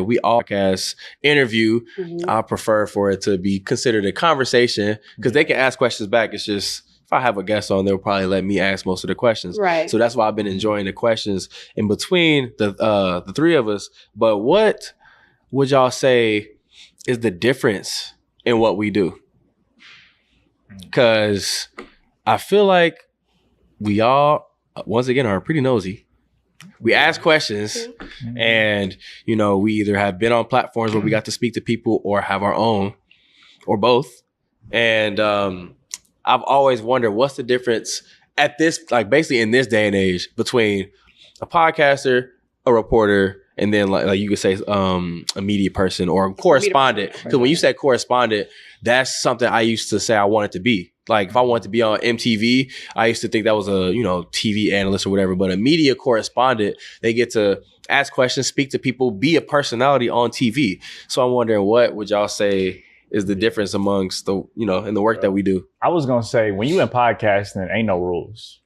we all podcast interview. I prefer for it to be considered a conversation because they can ask questions back. It's just if I have a guest on, they'll probably let me ask most of the questions. Right. So that's why I've been enjoying the questions in between the three of us. But what would y'all say is the difference in what we do? Because I feel like we all, once again, are pretty nosy. We ask questions and, you know, we either have been on platforms where we got to speak to people or have our own or both. And I've always wondered what's the difference at this, like basically in this day and age between a podcaster, a reporter, and then like you could say a media person or a correspondent. Because when you said correspondent, that's something I used to say I wanted to be. Like if I wanted to be on MTV, I used to think that was a, you know, TV analyst or whatever. But a media correspondent, they get to ask questions, speak to people, be a personality on TV. So I'm wondering, what would y'all say is the difference amongst the, you know, in the work that we do? I was going to say, when you in podcasting, ain't no rules.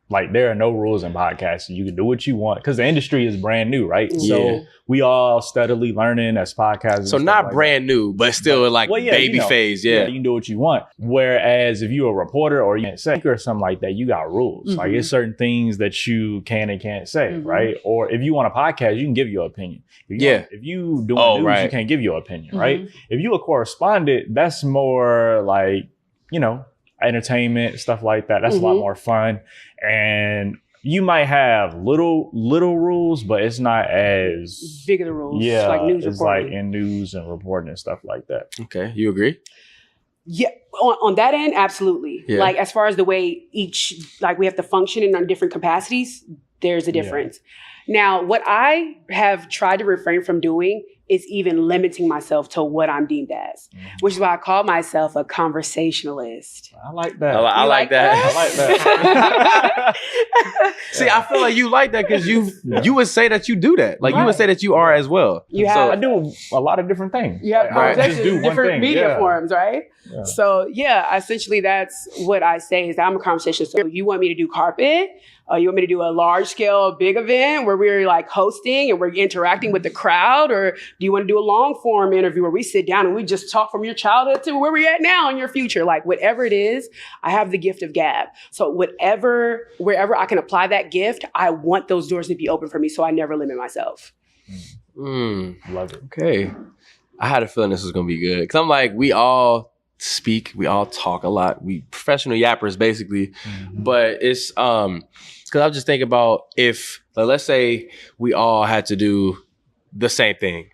Like there are no rules in podcasting. You can do what you want because the industry is brand new, right? Yeah. So we all steadily learning as podcasters. So not like brand new, but still like baby phase. Yeah. You can do what you want. Whereas if you're a reporter or you can't say or something like that, you got rules. Like it's certain things that you can and can't say, right? Or if you want a podcast, you can give your opinion. If you doing news, you can't give your opinion, right? If you a correspondent, that's more like, you know, entertainment, stuff like that. That's a lot more fun. And you might have little rules, but it's not as big of the rules. Yeah, like news it's reporting. like in news and reporting and stuff like that. Okay, you agree? Yeah, on that end, absolutely. Yeah. Like as far as the way each, like we have to function in different capacities, there's a difference. Now, what I have tried to refrain from doing is even limiting myself to what I'm deemed as, which is why I call myself a conversationalist. I like that. I like that. I like that. See, I feel like you like that because you would say that you do that. Like you would say that you are as well. You I do a lot of different things. You have conversations in different media yeah. forms, right? Yeah. So yeah, essentially that's what I say is that I'm a conversationalist. So you want me to do carpet? You want me to do a large scale, big event where we're like hosting and we're interacting with the crowd? Or do you want to do a long form interview where we sit down and we just talk from your childhood to where we're at now in your future? Like whatever it is, I have the gift of gab. So wherever I can apply that gift, I want those doors to be open for me. So I never limit myself. Love it. Okay. I had a feeling this was going to be good. Because I'm like, we all speak, we all talk a lot. We professional yappers basically. But it's because I was just thinking about if, let's say we all had to do the same thing,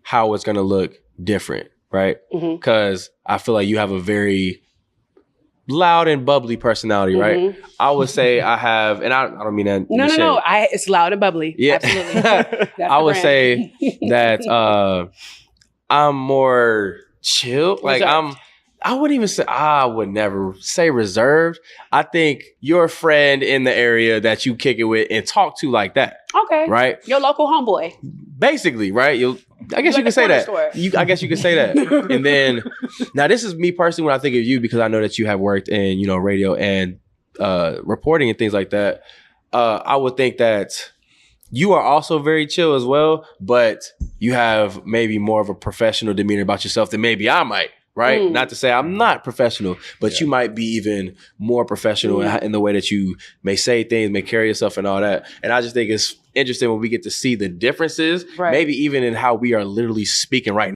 how it's going to look different, right? Because I feel like you have a very loud and bubbly personality, right? I would say I have, and I don't mean that. No. It's loud and bubbly. Yeah. Absolutely. I would say that I'm more chill. Like I wouldn't even say, I would never say reserved. I think you're a friend in the area that you kick it with and talk to like that. Okay. Right? Your local homeboy. Basically, right? I guess you could say that. I guess you could say that. And then, now this is me personally when I think of you, because I know that you have worked in, you know, radio and reporting and things like that. I would think that you are also very chill as well, but you have maybe more of a professional demeanor about yourself than maybe I might. Right? Not to say I'm not professional, but you might be even more professional in the way that you may say things, may carry yourself and all that. And I just think it's interesting when we get to see the differences, maybe even in how we are literally speaking right